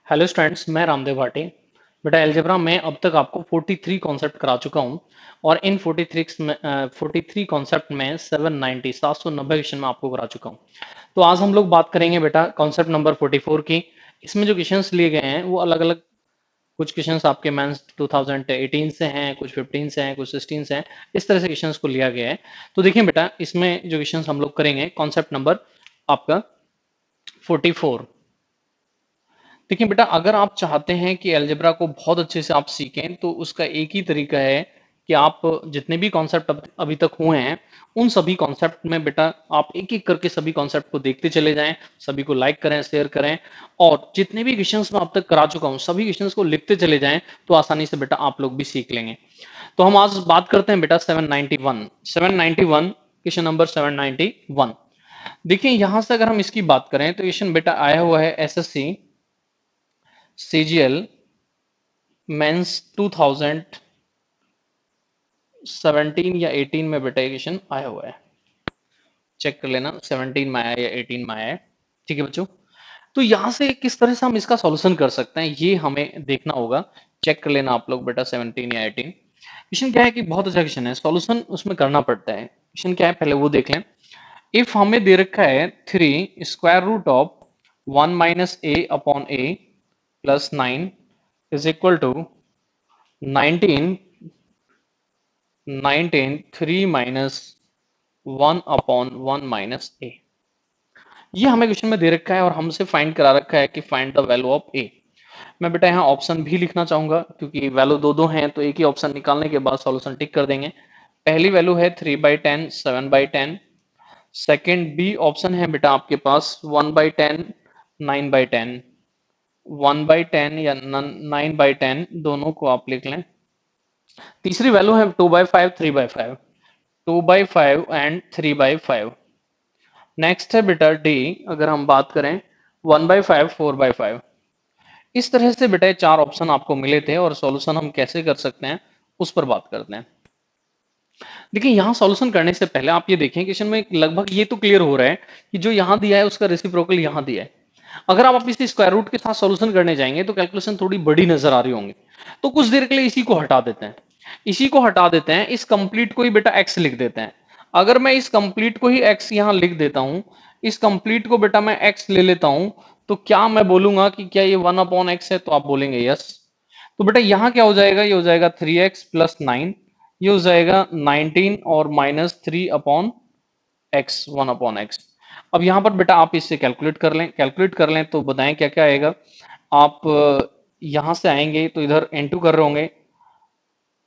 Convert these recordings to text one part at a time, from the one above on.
Hello students, मैं रामदेव भाटी। बेटा algebra में अब तक आपको 43 कॉन्सेप्ट करा चुका हूं और इन 43 कॉन्सेप्ट में 790 क्वेश्चन में आपको करा चुका हूं। तो आज हम लोग बात करेंगे बेटा कॉन्सेप्ट नंबर 44 की। इसमें जो क्वेश्चंस लिए गए हैं वो अलग अलग, कुछ क्वेश्चंस आपके मेंस 2018 से हैं, कुछ 15 से हैं, कुछ 16 से हैं। इस तरह से क्वेश्चंस को लिया गया है। तो देखिए बेटा, इसमें जो क्वेश्चंस हम लोग करेंगे कॉन्सेप्ट नंबर आपका 44। देखिए बेटा, अगर आप चाहते हैं कि अलजेब्रा को बहुत अच्छे से आप सीखें तो उसका एक ही तरीका है कि आप जितने भी कॉन्सेप्ट अभी तक हुए हैं उन सभी कॉन्सेप्ट में बेटा आप एक एक करके सभी कॉन्सेप्ट को देखते चले जाएं, सभी को लाइक करें, शेयर करें और जितने भी क्वेश्चंस मैं अब तक करा चुका हूं सभी क्वेश्चंस को लिखते चले जाएं तो आसानी से बेटा आप लोग भी सीख लेंगे। तो हम आज बात करते हैं बेटा 791 क्वेश्चन नंबर 791। देखिए यहां से अगर हम इसकी बात करें तो क्वेश्चन बेटा आया हुआ है एसएससी सीजीएल मेंस 2017 या 18 में बेटा क्वेश्चन आया हुआ है। चेक कर लेना 17 में आया या 18 में आया है। ठीक है बच्चों, तो यहां से किस तरह से हम इसका सॉल्यूशन कर सकते हैं ये हमें देखना होगा। चेक कर लेना आप लोग बेटा 17 या 18। क्वेश्चन क्या है कि बहुत अच्छा क्वेश्चन है, सॉल्यूशन उसमें करना पड़ता है। क्वेश्चन क्या है पहले वो देख लें। इफ हमें दे रखा है 3 square root of 1 minus A upon A plus 9 is equal to 19 3 minus 1 upon 1 minus A. ये हमें क्वेश्चन में दे रखा है और हमसे फाइंड करा रखा है कि फाइंड द वैल्यू ऑफ ए। मैं बेटा यहाँ ऑप्शन भी लिखना चाहूंगा क्योंकि वैल्यू दो दो हैं तो एक ही ऑप्शन निकालने के बाद सॉल्यूशन टिक कर देंगे। पहली वैल्यू है 3/10 7/10। सेकेंड बी ऑप्शन है बेटा आपके पास 1/10 9/10। 1/10 या 9/10 दोनों को आप लिख लें। तीसरी वैल्यू है 2/5 3/5। 2/5 एंड 3/5। नेक्स्ट है बेटा डी, अगर हम बात करें 1/5 4/5। इस तरह से बेटा चार ऑप्शन आपको मिले थे और सॉल्यूशन हम कैसे कर सकते हैं उस पर बात करते हैं। देखिए यहां सॉल्यूशन करने से पहले आप ये देखें क्वेश्चन में लगभग ये तो क्लियर हो रहा है कि जो यहां दिया है उसका रेसिप्रोकल यहां दिया है। अगर आप इसे स्क्वायर रूट के साथ सॉल्यूशन करने जाएंगे तो कैलकुलेशन थोड़ी बड़ी नजर आ रही होंगी। तो कुछ देर के लिए इसी को हटा देते हैं, इसी को हटा देते हैं, इस कंप्लीट को ही बेटा एक्स लिख देते हैं। अगर मैं इस कंप्लीट को ही एक्स यहां लिख देता हूं, इस कंप्लीट को बेटा मैं एक्स ले लेता हूं, तो क्या मैं बोलूंगा कि क्या ये 1/x है, तो आप बोलेंगे यस। तो बेटा यहां क्या हो जाएगा, ये हो जाएगा 3x प्लस 9, ये हो जाएगा 19 और माइनस 3/x 1/x। अब यहां पर बेटा आप इससे कैलकुलेट कर लें तो बताएं क्या क्या आएगा। आप यहां से आएंगे तो इधर n2 कर रहे होंगे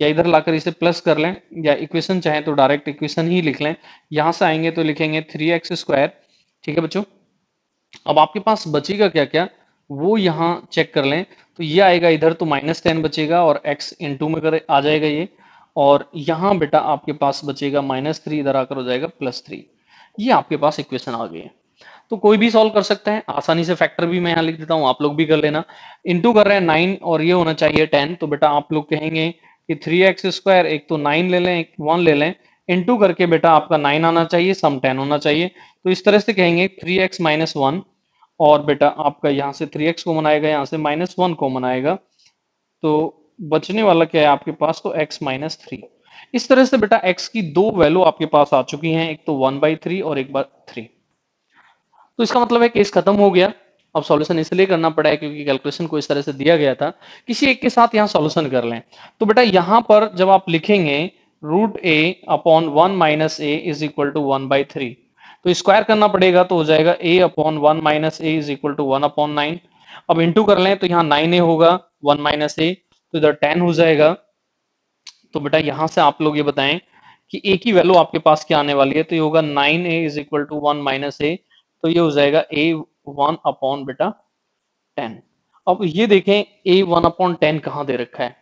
या इधर लाकर इसे प्लस कर लें या इक्वेशन चाहें तो डायरेक्ट इक्वेशन ही लिख लें। यहां से आएंगे तो लिखेंगे 3x²। ठीक है बच्चों, अब आपके पास बचेगा क्या क्या वो यहाँ चेक कर लें। तो ये आएगा इधर तो -10 बचेगा और x इन 2 में कर आ जाएगा ये, और यहाँ बेटा आपके पास बचेगा -3, इधर आकर हो जाएगा +3। ये आपके पास इक्वेशन आ गई है। तो कोई भी सॉल्व कर सकता है आसानी से। फैक्टर भी मैं यहाँ लिख देता हूँ, आप लोग भी कर लेना। इनटू कर रहे हैं 9 और ये होना चाहिए 10, तो बेटा आप लोग कहेंगे कि 3x², एक तो 9 ले लें एक 1 ले लें, इनटू करके बेटा आपका 9 आना चाहिए, सम 10 होना चाहिए। तो इस तरह से कहेंगे 3x - 1 और बेटा आपका यहाँ से 3x को मनाएगा, यहाँ से -1 को मनाएगा, तो बचने वाला क्या है आपके पास, तो x - 3। इस तरह से बेटा x की दो वैल्यू आपके पास आ चुकी हैं, एक तो 1/3 और एक बार 3। तो इसका मतलब है केस खत्म हो गया। अब सॉल्यूशन इसलिए करना पड़ा है क्योंकि कैलकुलेशन को इस तरह से दिया गया था। किसी एक के साथ यहाँ सॉल्यूशन कर लें तो बेटा यहाँ पर जब आप लिखेंगे √a/1 - a is equal to 1/3, तो स्क्वायर करना पड़ेगा तो हो जाएगा a/1 - a is equal to 1/9। अब इंटू कर लें तो यहाँ 9a होगा 1 - a, तो इधर 10 हो जाएगा। तो बेटा यहां से आप लोग ये बताएं कि a की वैल्यू आपके पास क्या आने वाली है, तो ये होगा 9a is equal to 1 - a, तो ये हो जाएगा a1 अपॉन बेटा 10। अब ये देखें a1/10 कहाँ दे रखा है,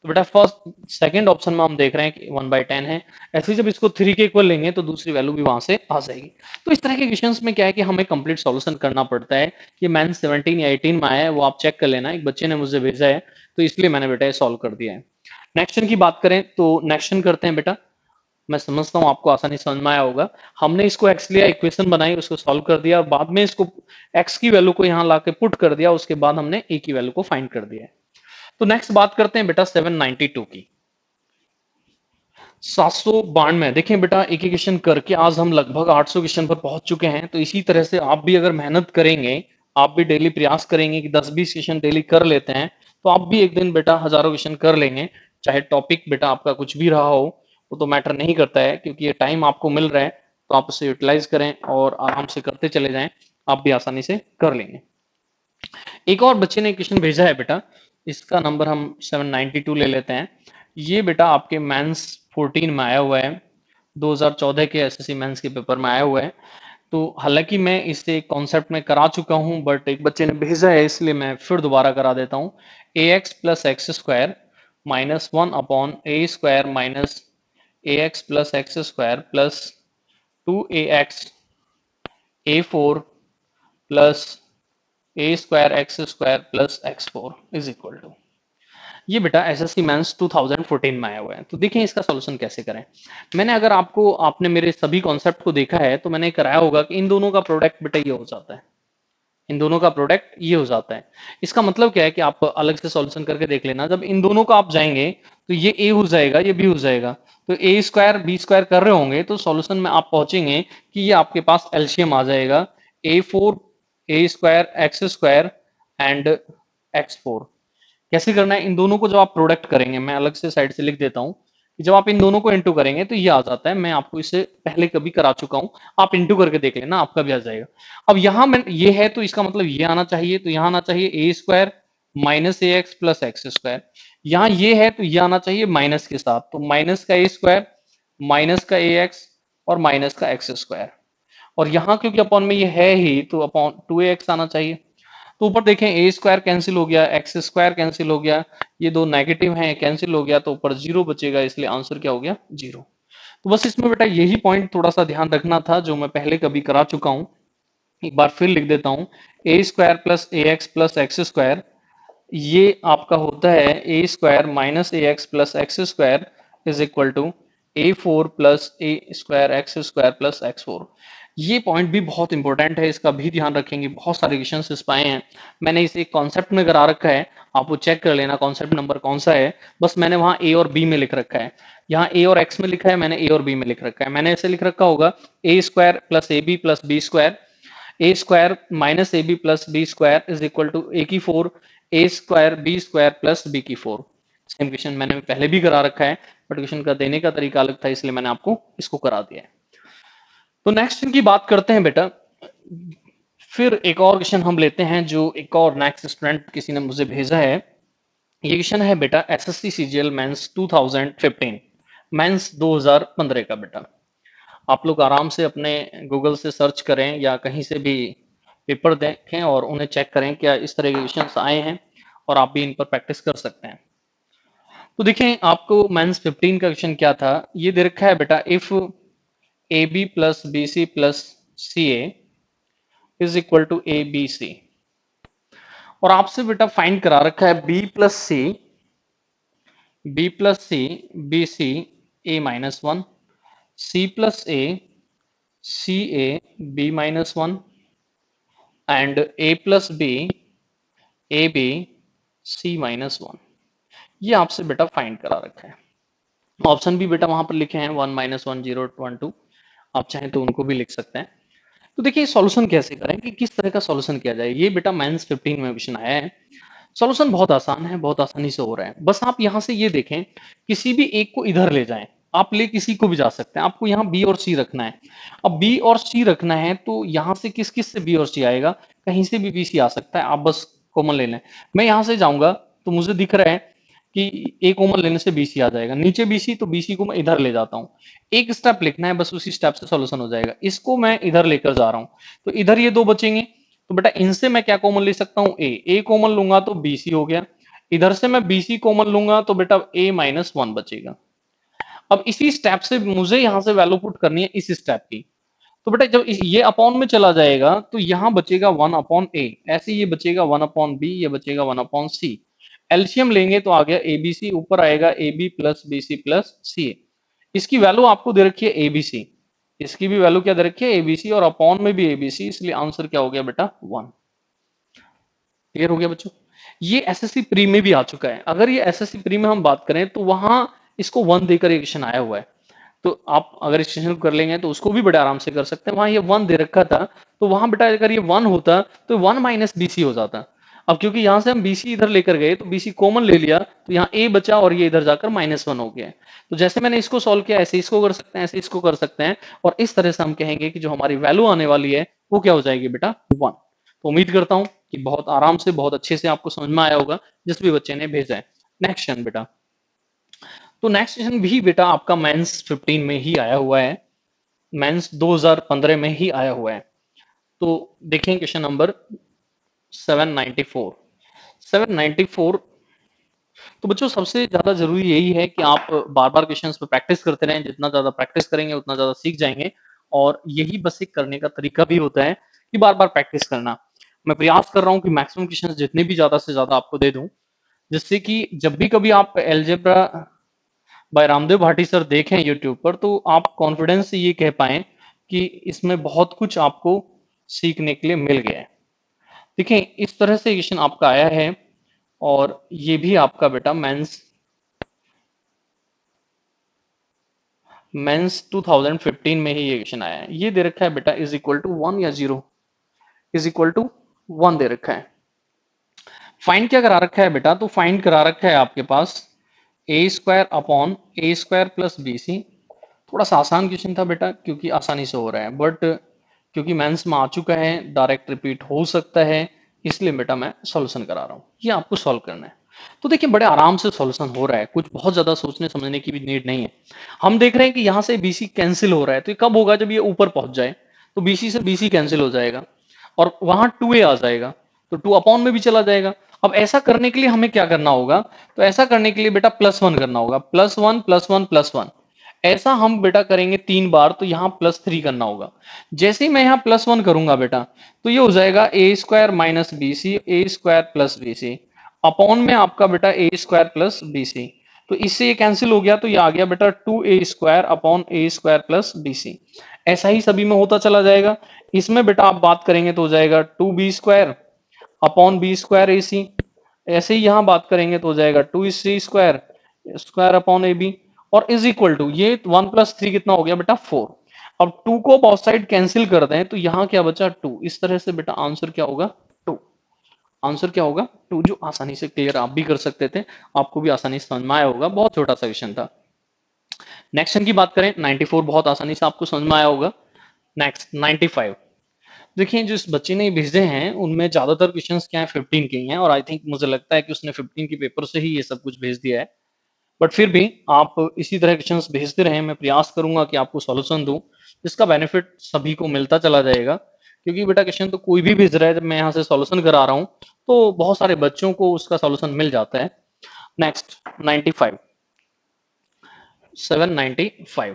तो बेटा फर्स्ट सेकंड ऑप्शन में हम देख रहे हैं कि 1/10 है। ऐसे ही जब इसको 3 के इक्वल लेंगे तो दूसरी वैल्यू भी वहां से आ जाएगी। तो इस तरह के क्वेश्चंस में क्या है कि हमें कंप्लीट सॉल्यूशन करना पड़ता है। ये मैंने 17 या 18 में आया है, वो आप चेक कर लेना, एक बच्चे ने मुझे भेजा है तो इसलिए मैंने बेटा ये सॉल्व कर दिया है। नेक्स्ट की बात करें तो नेक्स्ट करते हैं बेटा मैं समझता हूँ आपको आसानी समझ में आया होगा। हमने इसको x लिया, इक्वेशन बनाई, उसको सॉल्व कर दिया, बाद में इसको x की वैल्यू को यहाँ लाके पुट कर दिया, उसके बाद हमने a की वैल्यू को फाइंड कर दिया है। तो नेक्स्ट बात करते हैं बेटा 792 की। 792 देखिए बेटा, एक एक क्वेश्चन करके आज हम लगभग 800 क्वेश्चन पर पहुंच चुके हैं। तो इसी तरह से आप भी अगर मेहनत करेंगे, आप भी डेली प्रयास करेंगे कि 10-20 क्वेश्चन डेली कर लेते हैं, तो आप भी एक दिन बेटा हजारों क्वेश्चन कर लेंगे। चाहे टॉपिक बेटा आपका कुछ भी रहा हो, वो तो मैटर नहीं करता है, क्योंकि ये टाइम आपको मिल रहा है, तो आप उसे यूटिलाइज करें और आराम से करते चले जाएं, आप भी आसानी से कर लेंगे। एक और बच्चे ने क्वेश्चन भेजा है बेटा, इसका नंबर हम 792 ले लेते हैं। ये बेटा आपके मेंस 14 में आया हुआ है, 2014 के एसएससी मेंस के पेपर में आया हुआ है। तो हालांकि मैं इसे कॉन्सेप्ट में करा चुका हूं, बट एक बच्चे ने भेजा है, इसलिए मैं फिर दोबारा करा देता हूं। A x plus X square minus 1/a² minus A x plus X square plus 2ax a4 plus a² x² plus x4 is equal to, ये बेटा एसएससी मेंस 2014 में आया हुआ है। तो देखें इसका सॉल्यूशन कैसे करें। मैंने अगर आपने मेरे सभी कॉन्सेप्ट को देखा है, तो मैंने कराया होगा कि इन दोनों का प्रोडक्ट बेटा ये हो जाता है, इन दोनों का प्रोडक्ट ये हो जाता है। इसका मतलब क्या है कि आप अलग से सॉल्यूशन करके देख लेना, जब इन दोनों का आप जाएंगे तो ये ए हो जाएगा, ये बी हो जाएगा, तो a² b² कर रहे होंगे, तो सॉल्यूशन में आप पहुंचेंगे कि ये आपके पास एलसीएम आ जाएगा a4 a² x² and x4। कैसे करना है, इन दोनों को जब आप प्रोडक्ट करेंगे, मैं अलग से साइड से लिख देता हूं कि जब आप इन दोनों को इंटू करेंगे तो ये आ जाता है। मैं आपको इसे पहले कभी करा चुका हूं, आप इंटू करके देख लेना, आपका भी आ जाएगा। अब यहां मैं ये है, तो इसका मतलब ये आना चाहिए, तो यहां आना चाहिए a² माइनस ए एक्स प्लस x²। यहां ये है तो ये आना चाहिए माइनस के साथ, तो माइनस का a² माइनस का ax और माइनस का x²। और यहां क्योंकि अपॉन में ये है ही, तो अपॉन 2ax आना चाहिए। तो ऊपर देखें a² कैंसिल हो गया, x² कैंसिल हो गया, ये दो नेगेटिव हैं, कैंसिल हो गया, तो ऊपर जीरो बचेगा, इसलिए आंसर क्या हो गया, जीरो। तो बस इसमें बेटा यही पॉइंट थोड़ा सा ध्यान रखना था, जो मैं पहले कभी करा चुका हूं। एक बार फिर लिख देता हूं, a² प्लस ए एक्स प्लस x², ये आपका होता है a² minus A x plus x² is equal to a4 plus a²x² plus x4। ये पॉइंट भी बहुत इंपॉर्टेंट है, इसका भी ध्यान रखेंगे, बहुत सारे क्वेश्चन इस पाए हैं। मैंने इसे कॉन्सेप्ट में करा रखा है, आप वो चेक कर लेना कॉन्सेप्ट नंबर कौन सा है। बस मैंने वहां ए और बी में लिख रखा है, यहाँ ए और एक्स में लिखा है, मैंने ए और बी में लिख रखा है। मैंने ऐसे लिख रखा होगा a² plus a B plus b², a² minus a B plus b² is equal to a⁴ a² b² plus b⁴। Same question मैंने पहले भी करा रखा है, बट क्वेश्चन का देने का तरीका अलग था, इसलिए मैंने आपको इसको करा दिया है। तो नेक्स्ट इनकी बात करते हैं बेटा। फिर एक और क्वेश्चन हम लेते हैं, जो एक और नेक्स्ट स्टूडेंट किसी ने मुझे भेजा है। ये क्वेश्चन है बेटा एसएससी सीजीएल मेंस 2015, मेंस 2015 का बेटा। आप लोग आराम से अपने गूगल से सर्च करें या कहीं से भी पेपर देखें और उन्हें चेक करें क्या इस तरह के क्वेश्चंस आए हैं, और आप भी इन पर प्रैक्टिस कर सकते हैं। तो देखें आपको मेंस 15 का क्वेश्चन क्या था, ये दे रखा है बेटा, if a B plus B C plus C a is equal to a b c, और आपसे बेटा फाइंड करा रखा है b plus c b C a minus one, c plus a c a b minus one and a plus b a b c minus one. ये आपसे बेटा find करा रखा है। ऑप्शन भी बेटा वहां पर लिखे हैं 1 -1 0 1 2, आप चाहें तो उनको भी लिख सकते हैं। तो देखिए सॉल्यूशन कैसे करें, कि किस तरह का सॉल्यूशन किया जाए। ये बेटा मेंस 15 में क्वेश्चन आया है। सॉल्यूशन बहुत आसान है, बहुत आसानी से हो रहा है। बस आप यहां से ये देखें, किसी भी एक को इधर ले जाएं, आप ले किसी को भी जा सकते हैं, आपको यहाँ बी और सी रखना है। अब बी और सी रखना है, तो यहाँ से किस किस से बी और सी आएगा, कहीं से भी बी सी आ सकता है, आप बस कॉमन ले लें। मैं यहाँ से जाऊंगा तो मुझे दिख रहा है कि ए कॉमन लेने से बीसी आ जाएगा, नीचे बीसी, तो बीसी को मैं इधर ले जाता हूँ। एक स्टेप लिखना है, बस उसी स्टेप से सॉल्यूशन हो जाएगा। इसको मैं इधर लेकर जा रहा हूँ, तो इधर ये दो बचेंगे, तो बेटा इनसे मैं क्या कॉमन ले सकता हूँ, ए कॉमन लूंगा तो बीसी हो गया। इधर से मैं बीसी कॉमन लूंगा तो बेटा ए माइनस वन बचेगा। अब इसी स्टेप से मुझे यहां से वैल्यू पुट करनी है इस स्टेप की, तो बेटा जब ये अपॉन में चला जाएगा तो यहां बचेगा 1/a, ऐसे ये बचेगा 1/b, ये बचेगा 1/c। एलसीएम लेंगे तो आ गया एबीसी, ऊपर आएगा A B plus B C plus C A. इसकी वैल्यू आपको दे रखी है एबीसी, इसकी भी वैल्यू क्या दे रखी है एबीसी, और अपॉन में भी एबीसी, इसलिए आंसर क्या हो गया बेटा 1। क्लियर हो गया बच्चों। ये एसएससी प्री में भी आ चुका है। अगर ये एसएससी प्री में हम बात करें तो वहां इसको 1 देकर एक क्वेश्चन आया हुआ है, तो आप अगर इस क्वेश्चन को कर लेंगे तो उसको भी बड़े आराम से कर सकते हैं। वहां ये 1 दे रखा था, तो वहां बेटा अगर ये 1 होता तो 1 माइनस बीसी हो जाता। अब क्योंकि यहां से हम बीसी इधर लेकर गए तो बीसी कॉमन ले लिया, तो यहाँ ए बचा और ये इधर जाकर -1 हो गया। तो जैसे मैंने इसको सॉल्व किया ऐसे इसको कर सकते हैं, ऐसे इसको कर सकते हैं, और इस तरह से हम कहेंगे कि जो हमारी वैल्यू आने वाली है वो क्या हो जाएगी बेटा 1। तो उम्मीद करता हूं कि बहुत आराम से बहुत अच्छे से आपको समझ में आया होगा जिस भी बच्चे ने भेजा है। नेक्स्ट क्वेश्चन बेटा, तो नेक्स्ट क्वेश्चन भी बेटा आपका मेंस 15 में ही आया हुआ है, मेंस 2015 में ही आया हुआ है। तो देखें क्वेश्चन नंबर 794। 794, तो बच्चों सबसे ज्यादा जरूरी यही है कि आप बार बार क्वेश्चंस पे प्रैक्टिस करते रहें। जितना ज्यादा प्रैक्टिस करेंगे उतना ज्यादा सीख जाएंगे, और यही बस एक करने का तरीका भी होता है कि बार बार प्रैक्टिस करना। मैं प्रयास कर रहा हूँ कि मैक्सिमम क्वेश्चंस जितने भी ज्यादा से ज्यादा आपको दे दूं, जिससे कि जब भी कभी आप algebra by Ramdev Bhati sir देखें यूट्यूब पर, तो आप कॉन्फिडेंस से ये कह पाएं कि इसमें बहुत कुछ आपको सीखने के लिए मिल गया है। देखिए इस तरह से क्वेश्चन आपका आया है, और ये भी आपका बेटा मेंस 2015 में ही ये क्वेश्चन आया है। ये दे रखा है बेटा इज इक्वल टू 1 या 0, इज इक्वल टू 1 दे रखा है। फाइंड क्या करा रखा है बेटा, तो फाइंड करा रखा है आपके पास ए स्क्वायर अपॉन ए स्क्वायर प्लस बी सी। थोड़ा सा आसान क्वेश्चन था बेटा, क्योंकि आसानी से हो रहा है, बट क्योंकि मेंस में आ चुका है, डायरेक्ट रिपीट हो सकता है, इसलिए बेटा मैं सॉल्यूशन करा रहा हूँ। ये आपको सॉल्व करना है। तो देखिए बड़े आराम से सॉल्यूशन हो रहा है, कुछ बहुत ज्यादा सोचने समझने की भी नीड नहीं है। हम देख रहे हैं कि यहाँ से बीसी कैंसिल हो रहा है, तो ये कब होगा, जब ये ऊपर पहुंच जाए तो बीसी से बीसी कैंसिल हो जाएगा और वहां 2a आ जाएगा, तो 2 अपॉन में भी चला जाएगा। अब ऐसा करने के लिए हमें क्या करना होगा, तो ऐसा करने के लिए बेटा +1 करना होगा, +1 +1 +1। ऐसा हम बेटा करेंगे 3 बार, तो यहाँ +3 करना होगा। जैसे ही मैं यहाँ +1 करूंगा बेटा, तो ये हो जाएगा A square minus B C, A square plus B C, upon में आपका बेटा A square plus B C. तो इससे ये कैंसिल हो गया, तो ये आ गया बेटा 2a स्क्वायर अपॉन ए स्क्वायर प्लस बी सी। ऐसा ही सभी में होता चला जाएगा। इसमें बेटा आप बात करेंगे तो हो जाएगा 2b square upon B square A C. ऐसे ही यहां बात करेंगे तो हो जाएगा 2c स्क्वायर स्क्वायर अपॉन ए बी, और इज इक्वल टू ये 1 + 3 कितना हो गया बेटा 4। अब 2 को बोथ साइड कैंसिल कर दें तो यहाँ क्या बचा 2। इस तरह से बेटा आंसर क्या होगा 2। आंसर क्या होगा 2, जो आसानी से क्लियर आप भी कर सकते थे, आपको भी आसानी से समझ में आया होगा। बहुत छोटा सा क्वेश्चन था। नेक्स्ट की बात करें 94, बहुत आसानी से आपको समझ में आया होगा। नेक्स्ट 95, देखिए जिस बच्चे ने भेजे हैं उनमें ज्यादातर क्वेश्चंस क्या है 15 के ही हैं, और आई थिंक मुझे लगता है कि उसने 15 के पेपर से ही ये सब कुछ भेज दिया है। बट फिर भी आप इसी तरह क्वेश्चंस भेजते रहें, मैं प्रयास करूंगा कि आपको सॉल्यूशन दूं जिसका बेनिफिट सभी को मिलता चला जाएगा। क्योंकि बेटा क्वेश्चन तो कोई भी भेज रहा है, जब मैं यहाँ से सॉल्यूशन करा रहा हूँ तो बहुत सारे बच्चों को उसका सॉल्यूशन मिल जाता है। नेक्स्ट 95, 795,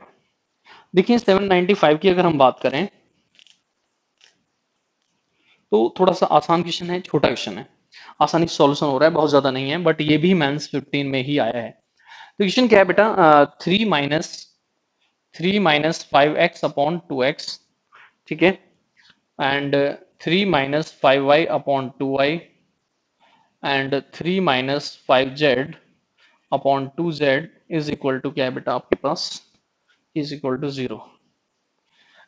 देखिए 795 की अगर हम बात करें तो थोड़ा सा आसान क्वेश्चन है, छोटा क्वेश्चन है, आसानी से सॉल्यूशन हो रहा है, बहुत ज्यादा नहीं है, बट ये भी मेंस 15 में ही आया है। तो क्वेश्चन क्या है बेटा, 3 - 5x अपॉन 2x, ठीक है, and 3 - 5y upon 2y, and 3 - 5z upon 2z is equal to क्या है बेटा आपके पास, is equal to 0,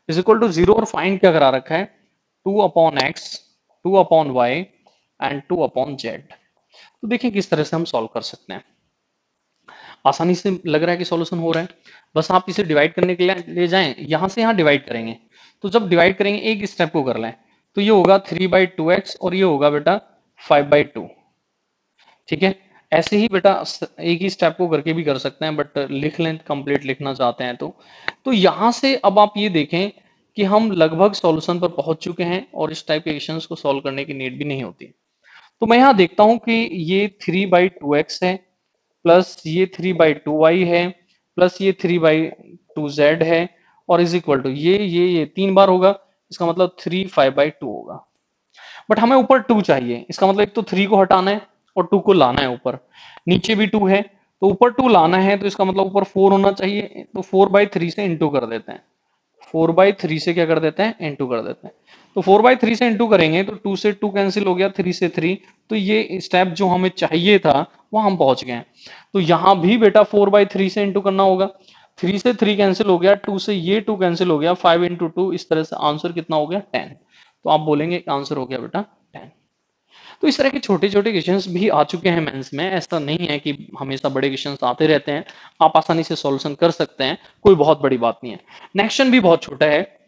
is equal to 0। और फाइंड क्या करा रखा है 2 upon x, 2 upon y and 2 upon z। तो देखिए किस तरह से हम सॉल्व कर सकते हैं। आसानी से लग रहा है कि सॉल्यूशन हो रहा है, बस आप इसे डिवाइड करने के लिए ले जाएं, यहां से यहां डिवाइड करेंगे। तो जब डिवाइड करेंगे एक स्टेप को कर लें, तो ये होगा 3/2x और ये होगा बेटा 5/2, ठीक है। ऐसे ही बेटा एक ही स्टेप को करके भी कर सकते हैं, बट लिख लें कंप्लीट लिखना चाहते हैं तो यहां से अब आप ये देखें कि हम लगभग सॉल्यूशन पर पहुंच चुके हैं, और इस टाइप के क्वेश्चंस को सॉल्व करने की नीड भी नहीं होती। तो मैं यहाँ देखता हूं कि ये 3/2x है, प्लस ये 3/2y है, प्लस ये 3/2z है, और इज इक्वल टू ये 3 बार होगा, इसका मतलब 3 5/2 होगा। बट हमें ऊपर 2 चाहिए, इसका मतलब एक तो 3 को हटाना है और 2 को लाना है ऊपर। नीचे भी 2 है, तो ऊपर 2 लाना है तो इसका मतलब ऊपर 4 होना चाहिए, तो 4/3 से इंटू कर देते हैं। 4/3 से क्या कर देते हैं, इंटू कर देते हैं। तो 4/3 से इंटू करेंगे तो 2 से 2 कैंसिल हो गया, 3 से 3, तो ये स्टेप जो हमें चाहिए था वो हम पहुंच गए हैं। तो यहां भी बेटा 4/3 से इंटू करना होगा। 3 से 3 कैंसिल हो गया, 2 से ये 2 कैंसिल हो गया, 5 इंटू 2, इस तरह से आंसर कितना हो गया, 10। तो आप बोलेंगे आंसर हो गया बेटा 10। तो इस तरह के छोटे छोटे क्वेश्चंस भी आ चुके हैं मेंस में। ऐसा नहीं है कि हमेशा बड़े क्वेश्चंस आते रहते हैं, आप आसानी से सॉल्यूशन कर सकते हैं, कोई बहुत बड़ी बात नहीं है। नेक्स्ट क्वेश्चन भी बहुत छोटा है,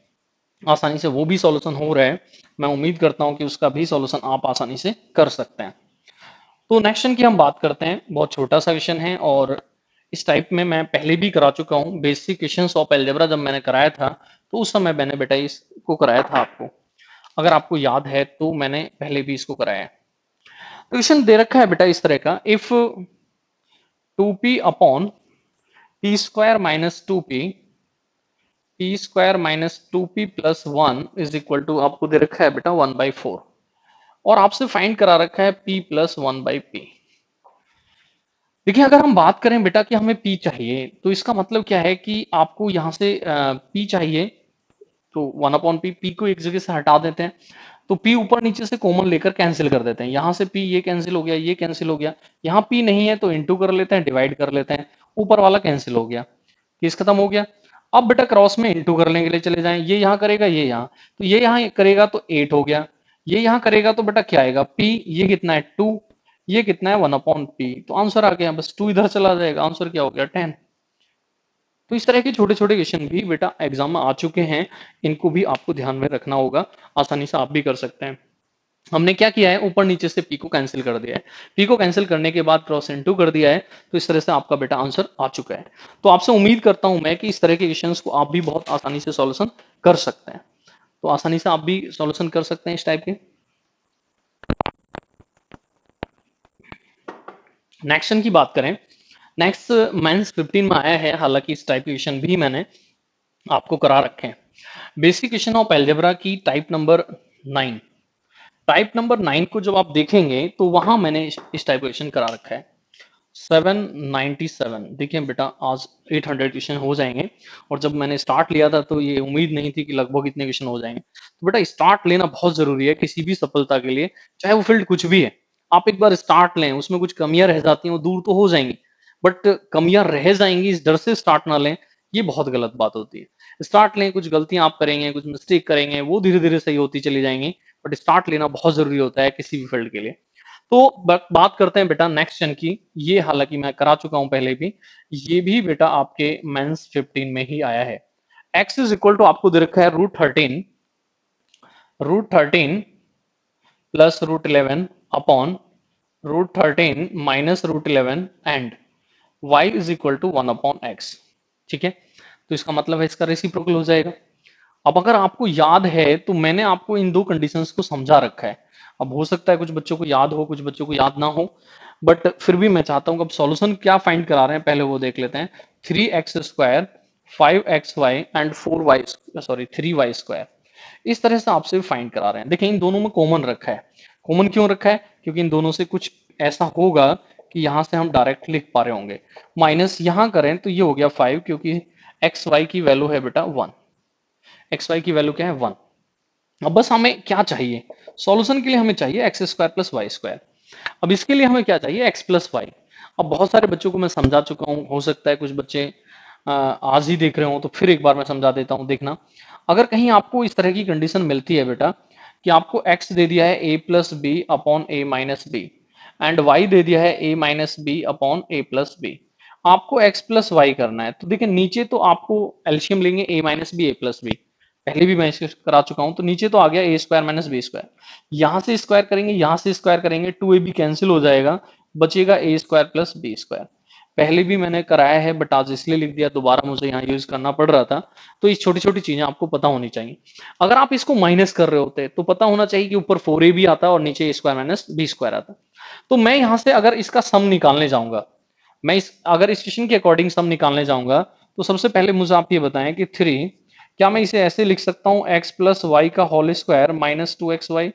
आसानी से वो भी सॉल्यूशन हो रहा है। मैं उम्मीद करता हूं कि उसका भी सॉल्यूशन आप आसानी से कर सकते हैं। तो नेक्स्ट क्वेश्चन की हम बात करते हैं, बहुत छोटा सा क्वेश्चन है और इस टाइप में मैं पहले भी करा चुका हूं। बेसिक क्वेश्चंस ऑफ अलजेब्रा जब मैंने कराया था तो उस समय मैंने बेटा इसको कराया था आपको, अगर आपको याद है तो मैंने पहले भी इसको कराया है। तो क्वेश्चन दे रखा है बेटा इस तरह का, if 2p upon p square minus 2p, p square minus 2p प्लस 1 इज इक्वल टू, आपको दे रखा है बेटा 1/4 और आपसे फाइंड करा रखा है p प्लस 1/p। देखिए अगर हम बात करें बेटा कि हमें p चाहिए तो इसका मतलब क्या है कि आपको यहां से p चाहिए, तो 1/p, p को एक जगह से हटा देते हैं तो p ऊपर नीचे से कॉमन लेकर कैंसिल कर देते हैं। यहां से p ये कैंसिल हो गया, ये कैंसिल हो गया, यहाँ p नहीं है तो इंटू कर लेते हैं, डिवाइड कर लेते हैं, ऊपर वाला कैंसिल हो गया, केस खत्म हो गया। अब बेटा क्रॉस में इंटू करने के लिए चले जाएं, ये यहाँ करेगा, ये यहाँ, तो ये यहाँ करेगा तो 8 हो गया, ये यहाँ करेगा तो बेटा क्या आएगा p, ये कितना है 2, ये कितना है 1/p, तो आंसर आ गया, बस 2 इधर चला जाएगा, आंसर क्या हो गया 10। तो इस तरह के छोटे छोटे क्वेश्चन भी बेटा एग्जाम में आ चुके हैं, इनको भी आपको ध्यान में रखना होगा, आसानी से आप भी कर सकते हैं। हमने क्या किया है, ऊपर नीचे से p को कैंसिल कर दिया है, p को कैंसिल करने के बाद क्रॉस इनटू कर दिया है, तो इस तरह से आपका बेटा आंसर आ चुका है। तो आपसे उम्मीद करता हूं मैं कि इस तरह के क्वेश्चंस को आप भी बहुत आसानी से सॉल्यूशन कर सकते हैं। तो आसानी से आप भी सॉल्यूशन कर सकते हैं इस टाइप के। नेक्स्ट की बात करें, नेक्स्ट मेंस 15 में आया है, हालांकि इस टाइप के क्वेश्चन भी मैंने आपको करा रखे हैं। बेसिक क्वेश्चन ऑफ अलजेब्रा की टाइप नंबर 9, टाइप नंबर 9 को जब आप देखेंगे तो वहां मैंने इस टाइप क्वेश्चन करा रखा है 797। देखिए बेटा आज 800 क्वेश्चन हो जाएंगे, और जब मैंने स्टार्ट लिया था तो ये उम्मीद नहीं थी कि लगभग इतने क्वेश्चन हो जाएंगे। तो बेटा स्टार्ट लेना बहुत जरूरी है किसी भी सफलता के लिए, चाहे वो फील्ड कुछ भी है। आप एक बार स्टार्ट लें, उसमें कुछ कमियां रह जाती हैं वो दूर तो हो जाएंगी, बट कमियां रह जाएंगी इस डर से स्टार्ट ना लें, ये बहुत गलत बात होती है। स्टार्ट लें, कुछ गलतियां आप करेंगे, कुछ मिस्टेक करेंगे, वो धीरे धीरे सही होती चली जाएंगी, बट स्टार्ट लेना बहुत जरूरी होता है किसी भी फील्ड के लिए। तो बात करते हैं बेटा नेक्स्ट क्वेश्चन की, ये हालांकि मैं करा चुका हूं पहले भी, ये भी बेटा आपके मेंस 15 में ही आया है। x इज इक्वल टू आपको दे रखा है √13 plus √11 upon √13 minus √11 and y is equal to 1/x। ठीक है, तो इसका मतलब है इसका रेसिप्रोकल हो जाएगा। अब अगर आपको याद है तो मैंने आपको इन दो कंडीशंस को समझा रखा है। अब हो सकता है कुछ बच्चों को याद हो, कुछ बच्चों को याद ना हो, बट फिर भी मैं चाहता हूं कि अब सॉल्यूशन क्या फाइंड करा रहे हैं पहले वो देख लेते हैं। 3x², 5xy and 4y, sorry 3y², इस तरह से आपसे फाइंड करा रहे हैं। देखिए इन दोनों में कॉमन रखा है। कॉमन क्यों रखा है, क्योंकि इन दोनों से कुछ ऐसा होगा कि यहां से हम डायरेक्ट लिख पा रहे होंगे। माइनस यहां करें तो ये हो गया 5, क्योंकि एक्स वाई की वैल्यू है बेटा 1, एक्स वाई की वैल्यू क्या है 1। अब बस हमें क्या चाहिए, सॉल्यूशन के लिए हमें चाहिए x² प्लस y²। अब इसके लिए हमें क्या चाहिए, x प्लस वाई। अब बहुत सारे बच्चों को मैं समझा चुका हूं, हो सकता है कुछ बच्चे आज ही देख रहे हो, तो फिर एक बार मैं समझा देता हूं। देखना, अगर कहीं आपको इस तरह की कंडीशन मिलती है बेटा कि आपको x दे दिया है a plus b upon a minus b and y दे दिया है a minus b upon a plus b, आपको x प्लस वाई करना है, तो देखिए नीचे तो आपको एल्शियम लेंगे a minus b a plus b, पहले भी मैं इसे करा चुका हूं, तो नीचे तो आ गया a² माइनस b²। यहां से स्क्वायर करेंगे, यहां से स्क्वायर करेंगे, 2ab कैंसिल हो जाएगा, बचेगा a² प्लस b²। पहले भी मैंने कराया है बट आज इसलिए लिख दिया, दोबारा मुझे यहाँ यूज करना पड़ रहा था। तो इस छोटी छोटी चीजें आपको पता होनी चाहिए। अगर आप इसको माइनस कर रहे होते तो पता होना चाहिए कि ऊपर 4ab आता और नीचे a² माइनस b² आता। तो मैं यहाँ से अगर इसका सम निकालने जाऊंगा, मैं अगर इस क्वेश्चन के अकॉर्डिंग सम निकालने जाऊंगा, तो सबसे पहले मुझे आप ये बताएं कि 3, क्या मैं इसे ऐसे लिख सकता हूं x प्लस वाई का होल स्क्वायर माइनस 2xy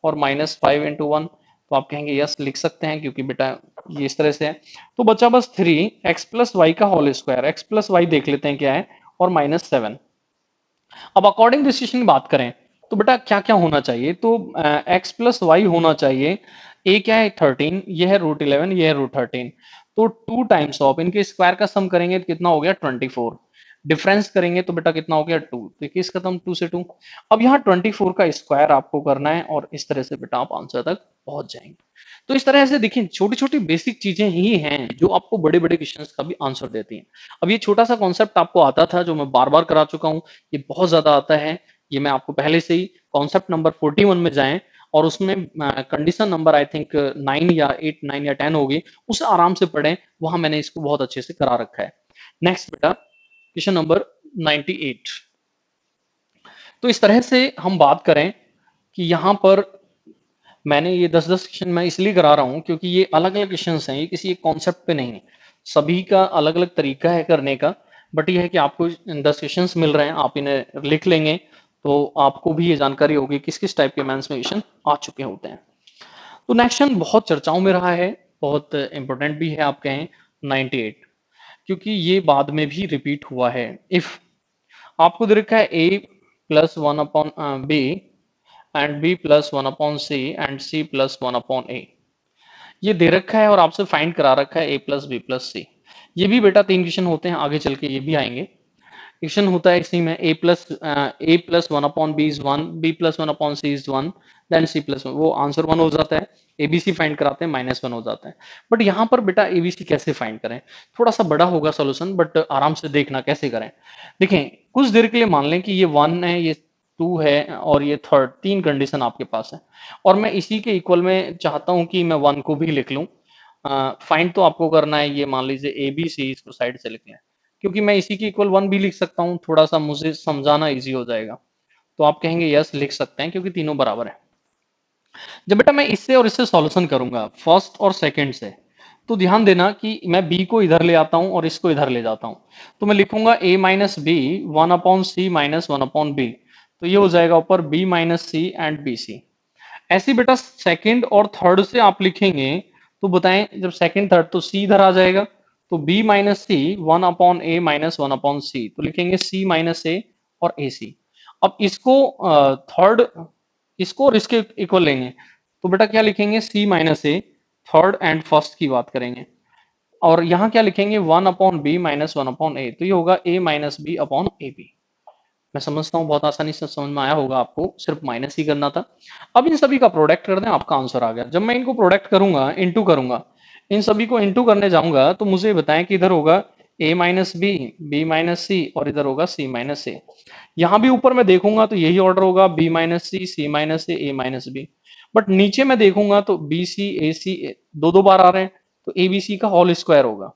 और माइनस 5 इंटू 1। तो आप कहेंगे यस लिख सकते हैं, क्योंकि बेटा ये इस तरह से है। तो बचा बस 3x+y का होल स्क्वायर, x+y देख लेते हैं क्या है, और -7। अब अकॉर्डिंग डिसीजन की बात करें तो बेटा क्या क्या होना चाहिए, तो x+y होना चाहिए। a क्या है 13, ये है √11, ये है √13, तो 2 टाइम्स ऑफ इनके स्क्वायर का सम करेंगे तो कितना हो गया 24, डिफरेंस करेंगे तो बेटा कितना हो गया 2, तो किस खत्म 2 से 2। अब यहाँ 24 का स्क्वायर आपको करना है और इस तरह से बेटा आप आंसर तक पहुंच जाएंगे। तो इस तरह से देखिए छोटी छोटी बेसिक चीजें ही हैं जो आपको बड़े बड़े क्वेश्चंस का भी आंसर देती हैं। अब ये छोटा सा कॉन्सेप्ट आपको आता था जो मैं बार बार करा चुका हूँ, ये बहुत ज्यादा आता है, ये मैं आपको पहले से ही कॉन्सेप्ट नंबर 41 में जाएं और उसमें कंडीशन नंबर आई थिंक 9 या 8 9 या 10 होगी, उसे आराम से पढ़ें, वहां मैंने इसको बहुत अच्छे से करा रखा है। नेक्स्ट बेटा क्वेश्चन नंबर 98। तो इस तरह से हम बात करें कि यहाँ पर मैंने ये 10-10 क्वेश्चन मैं इसलिए करा रहा हूँ क्योंकि ये अलग अलग क्वेश्चन हैं, ये किसी एक कॉन्सेप्ट पे नहीं है, सभी का अलग अलग तरीका है करने का। बट ये है कि आपको 10 क्वेश्चन मिल रहे हैं, आप इन्हें लिख लेंगे तो आपको भी ये जानकारी होगी किस किस टाइप के मेंस में क्वेश्चन आ चुके होते हैं। तो नेक्स्ट क्वेश्चन बहुत चर्चाओं में रहा है, बहुत इंपॉर्टेंट भी है, आप कहें 98, क्योंकि ये बाद में भी रिपीट हुआ है। इफ आपको दे रखा है a+1/b and b+1/c and c+1/a, ये दे रखा है और आपसे फाइंड करा रखा है a+b+c। ये भी बेटा 3 क्वेश्चन होते हैं, आगे चल के ये भी आएंगे। क्वेश्चन होता है इसी में a+1/b is 1, b+1/c is 1, then c+1, वो आंसर 1 हो जाता है। एबीसी फाइंड कराते हैं -1 हो जाता है। बट यहाँ पर बेटा एबीसी कैसे फाइंड करें, थोड़ा सा बड़ा होगा सोल्यूशन, बट आराम से देखना कैसे करें। देखें कुछ देर के लिए मान लें कि ये 1 है, ये 2 है और ये थर्ड, 3 कंडीशन आपके पास है और मैं इसी के इक्वल में चाहता हूं कि मैं 1 को भी लिख लूं। फाइंड तो आपको करना है, ये मान लीजिए ए बी सी, इसको साइड से लिख लें, क्योंकि मैं इसी के इक्वल 1 भी लिख सकता हूँ, थोड़ा सा मुझे समझाना इजी हो जाएगा। तो आप कहेंगे यस लिख सकते हैं क्योंकि तीनों बराबर है। जब बेटा मैं इससे और इससे सॉल्यूशन करूंगा फर्स्ट और सेकंड से, तो ध्यान देना कि मैं बी को इधर ले आता हूं और इसको इधर ले जाता हूं, तो मैं लिखूंगा a minus B 1/c minus 1/b, तो ये हो जाएगा ऊपर b minus c and b c. ऐसे बेटा सेकंड और थर्ड से आप लिखेंगे तो बताएं, जब सेकंड थर्ड तो सी इधर आ जाएगा, तो b माइनस सी 1/a माइनस 1/c, तो लिखेंगे c माइनस ए और ए सी। अब इसको थर्ड, इसको और इसके इक्वल लेंगे, तो बेटा क्या लिखेंगे c minus A, third and first की बात करेंगे, और यहाँ क्या लिखेंगे 1/b माइनस 1/a, तो ये होगा a minus b upon A b. मैं समझता हूँ बहुत आसानी से समझ में आया होगा, आपको सिर्फ माइनस ही करना था। अब इन सभी का प्रोडक्ट कर दें, आपका आंसर आ गया। जब मैं इनको प्रोडक्ट करूंगा, इनटू करूंगा, इन सभी को इनटू करने जाऊंगा, तो मुझे बताएं कि इधर होगा a minus B, B minus C और इधर होगा c माइनस ए। यहाँ भी ऊपर मैं देखूंगा तो यही ऑर्डर होगा b minus c, c minus a minus b. But नीचे मैं देखूंगा तो बी सी ए सी दो दो बार आ रहे हैं, तो ए बी सी का होल स्क्वायर होगा।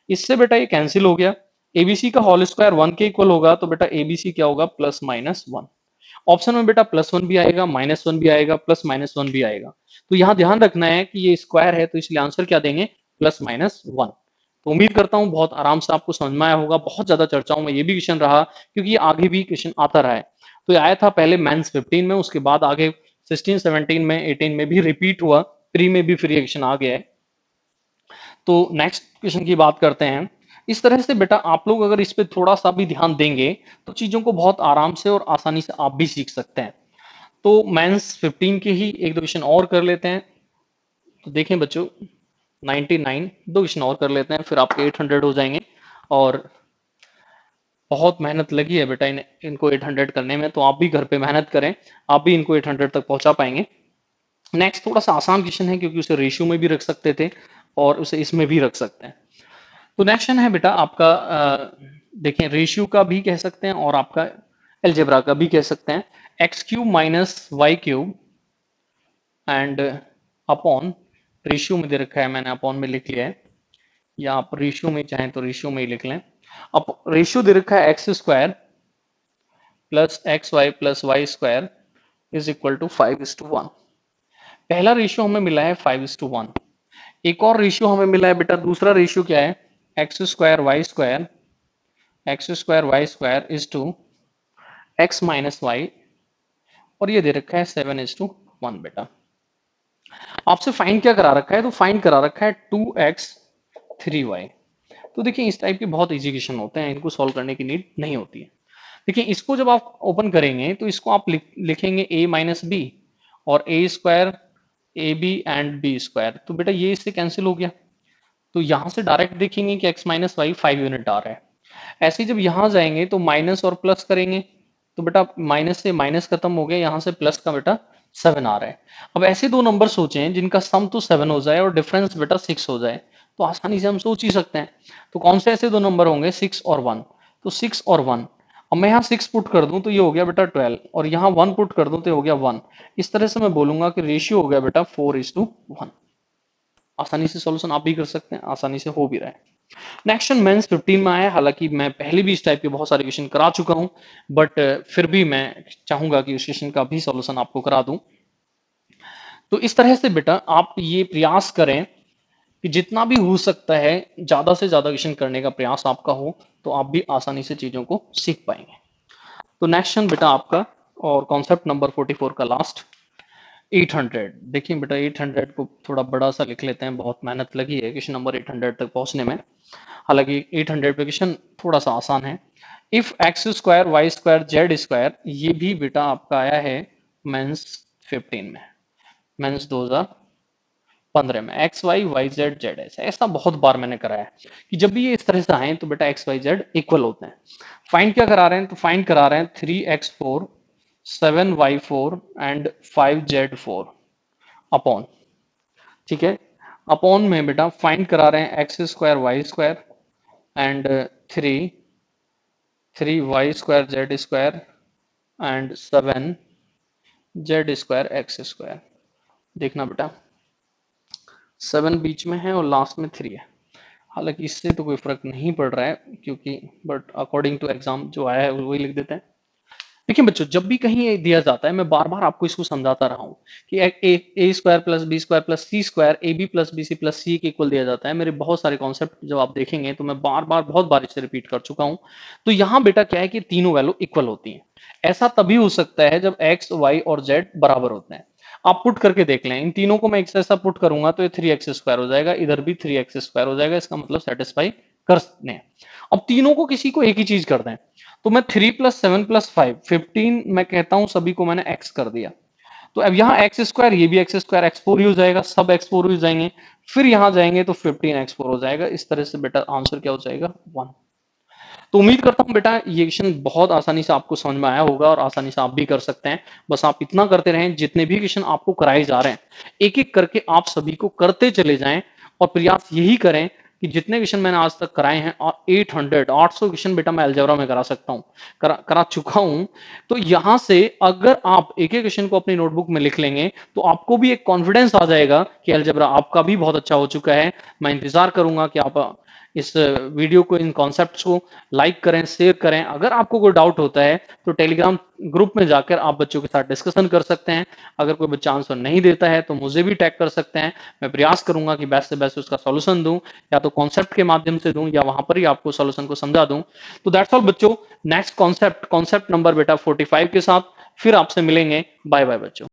इससे बेटा ये कैंसिल हो गया, एबीसी का होल स्क्वायर 1 के इक्वल होगा, तो बेटा एबीसी क्या होगा +-1। ऑप्शन में बेटा +1 भी आएगा, -1 भी आएगा, +-1 भी आएगा। तो यहाँ ध्यान रखना है कि ये स्क्वायर है, तो इसलिए आंसर क्या देंगे +-1। तो उम्मीद करता हूँ बहुत आराम से आपको समझ में आया होगा। बहुत ज्यादा चर्चाओं में ये भी क्वेश्चन रहा क्योंकि ये आगे भी क्वेश्चन आता रहा है। तो ये आया था पहले मेंस 15 में, उसके बाद आगे 16 17 में 18 में भी रिपीट हुआ, प्री में भी फिर ये क्वेश्चन आ गया है। तो नेक्स्ट क्वेश्चन की बात करते हैं। इस तरह से बेटा आप लोग अगर इस पे थोड़ा सा भी ध्यान देंगे तो चीजों को बहुत आराम से और आसानी से आप भी सीख सकते हैं। तो मेंस 15 के ही एक दो क्वेश्चन और कर लेते हैं। तो देखें बच्चों 99, दो क्वेश्चन और कर लेते हैं, फिर आपके 800 हो जाएंगे। और बहुत मेहनत लगी है बेटा इनको 800 करने में, तो आप भी घर पे मेहनत करें, आप भी इनको 800 तक पहुंचा पाएंगे। नेक्स्ट थोड़ा सा आसान क्वेश्चन है क्योंकि उसे रेशियो में भी रख सकते थे और उसे इसमें भी रख सकते हैं। तो नेक्स्ट क्वेश्चन है बेटा आपका, देखें रेशियो का भी कह सकते हैं और आपका एलजेब्रा का भी कह सकते हैं। x³ minus y³ and upon, ratio में दे रखा है, मैंने अपॉन में लिख लिया है, या आप रेशियो में चाहें तो रेशियो में ही लिख लें। अब रेशियो दे रखा है x² plus xy plus y² is equal to 5:1। पहला रेशियो हमें मिला है 5:1। एक और रेशियो हमें मिला है बेटा, दूसरा रेशियो क्या है, x² y² is to x minus y, और ये दे रखा है 7:1 बेटा। आपसे फाइंड क्या करा रखा है, तो फाइंड करा रखा है 2x 3y। तो देखिए इस टाइप के बहुत इजी क्वेश्चन होते हैं, इनको सॉल्व करने की नीड नहीं होती है। देखिए इसको जब आप ओपन करेंगे तो इसको आप लिखेंगे a माइनस बी और A square A B and B square, तो बेटा ये इससे कैंसिल हो गया। तो यहां से डायरेक्ट देखेंगे कि x माइनस वाई 5 यूनिट आ रहा है। ऐसे ही जब यहां जाएंगे तो माइनस और प्लस करेंगे, तो बेटा माइनस से माइनस खत्म हो गया, यहां से प्लस का बेटा 7 आ रहा है। अब ऐसे दो नंबर सोचें जिनका सम तो 7 हो जाए और डिफरेंस बेटा 6 हो जाए, तो आसानी से हम सोच ही सकते हैं। तो कौन से ऐसे दो नंबर होंगे, 6 और 1। तो 6 और 1, अब मैं यहाँ 6 पुट कर दूं तो ये हो गया बेटा 12, और यहाँ 1 पुट कर दूं तो ये हो गया 1। इस तरह से मैं बोलूंगा कि रेशियो हो गया बेटा 4:1। आसानी से सॉल्यूशन आप भी कर सकते हैं, आसानी से हो भी रहा है। नेक्स्ट क्वेश्चन मेंस 15 में आया, हालांकि मैं पहले भी इस टाइप के बहुत सारे क्वेश्चन करा चुका हूं, बट फिर भी मैं चाहूंगा कि उस क्वेश्चन का भी सॉल्यूशन आपको करा दूं। तो इस तरह से बेटा आप ये प्रयास करें कि जितना भी हो सकता है ज्यादा से ज्यादा क्वेश्चन करने का प्रयास आपका हो, तो आप भी आसानी से चीजों को सीख पाएंगे। तो नेक्स्ट क्वेश्चन बेटा आपका, और कॉन्सेप्ट नंबर 44 का लास्ट, 800। देखिए बेटा 800 को थोड़ा बड़ा सा लिख लेते हैं, बहुत मेहनत लगी है क्वेश्चन नंबर 800 तक पहुंचने में। हालांकि 800 पे क्वेश्चन थोड़ा सा आसान है। If x square y square z square, ये भी बेटा आपका आया है मेंस 15 में, मेंस 2015 में। X y y z z ऐसा बहुत बार मैंने कराया है कि जब भी ये इस तरह से आए तो बेटा एक्स वाई जेड इक्वल होते हैं। फाइंड क्या करा रहे हैं, तो फाइंड करा रहे हैं 3x4 7y4 and 5z4 upon, ठीक है, अपॉन में बेटा फाइंड करा रहे हैं x square y square and three 3y² z² and 7z² x²। देखना बेटा 7 बीच में है और लास्ट में 3 है, हालांकि इससे तो कोई फर्क नहीं पड़ रहा है क्योंकि, बट अकॉर्डिंग टू एग्जाम जो आया है वही लिख देते हैं। देखिए बच्चों जब भी कहीं ये दिया जाता है, मैं बार बार आपको इसको समझाता रहा हूँ कि A square plus B square plus C square A B plus B C plus C के इक्वल दिया जाता है। मेरे बहुत सारे कॉन्सेप्ट जब आप देखेंगे तो मैं बार बार बहुत बार इसे रिपीट कर चुका हूँ। तो यहाँ बेटा क्या है कि तीनों वैल्यू इक्वल होती हैं। ऐसा तभी हो सकता है जब एक्स वाई और जेड बराबर होते हैं। आप पुट करके देख लें, इन तीनों को मैं एक ऐसा पुट करूंगा तो ये 3x² हो जाएगा, इधर भी 3x² हो जाएगा, इसका मतलब सेटिस्फाई कर सकते हैं। अब तीनों को किसी को एक ही चीज कर दें, तो मैं 3 प्लस 7 प्लस 5 15 मैं कहता हूं सभी को मैंने x कर दिया। तो अब यहाँ x², ये भी x² x4 ही हो जाएगा, सब x4 हो जाएंगे, फिर यहां जाएंगे तो 15x4 हो जाएगा। इस तरह से बेटा आंसर क्या हो जाएगा 1। तो उम्मीद करता हूं बेटा ये क्वेश्चन बहुत आसानी से आपको समझ में आया होगा और आसानी से आप भी कर सकते हैं। बस आप इतना करते रहें, जितने भी क्वेश्चन आपको कराए जा रहे हैं एक एक करके आप सभी को करते चले जाएं, और प्रयास यही करें कि जितने क्वेश्चन मैंने आज तक कराए हैं, और 800 क्वेश्चन बेटा मैं अलजेब्रा में करा सकता हूं, करा चुका हूं। तो यहां से अगर आप एक एक क्वेश्चन को अपनी नोटबुक में लिख लेंगे तो आपको भी एक कॉन्फिडेंस आ जाएगा कि अलजेब्रा आपका भी बहुत अच्छा हो चुका है। मैं इंतजार करूंगा कि आप इस वीडियो को, इन कॉन्सेप्ट्स को लाइक करें, शेयर करें। अगर आपको कोई डाउट होता है तो टेलीग्राम ग्रुप में जाकर आप बच्चों के साथ डिस्कशन कर सकते हैं। अगर कोई बच्चा आंसर नहीं देता है तो मुझे भी टैग कर सकते हैं, मैं प्रयास करूंगा कि बेस्ट से बेस्ट उसका सॉल्यूशन दूं, या तो कॉन्सेप्ट के माध्यम से दूं या वहां पर ही आपको सॉल्यूशन को समझा दूं। तो दैट्स ऑल बच्चों, नेक्स्ट कॉन्सेप्ट नंबर बेटा 45 के साथ फिर आपसे मिलेंगे। बाय बाय बच्चों।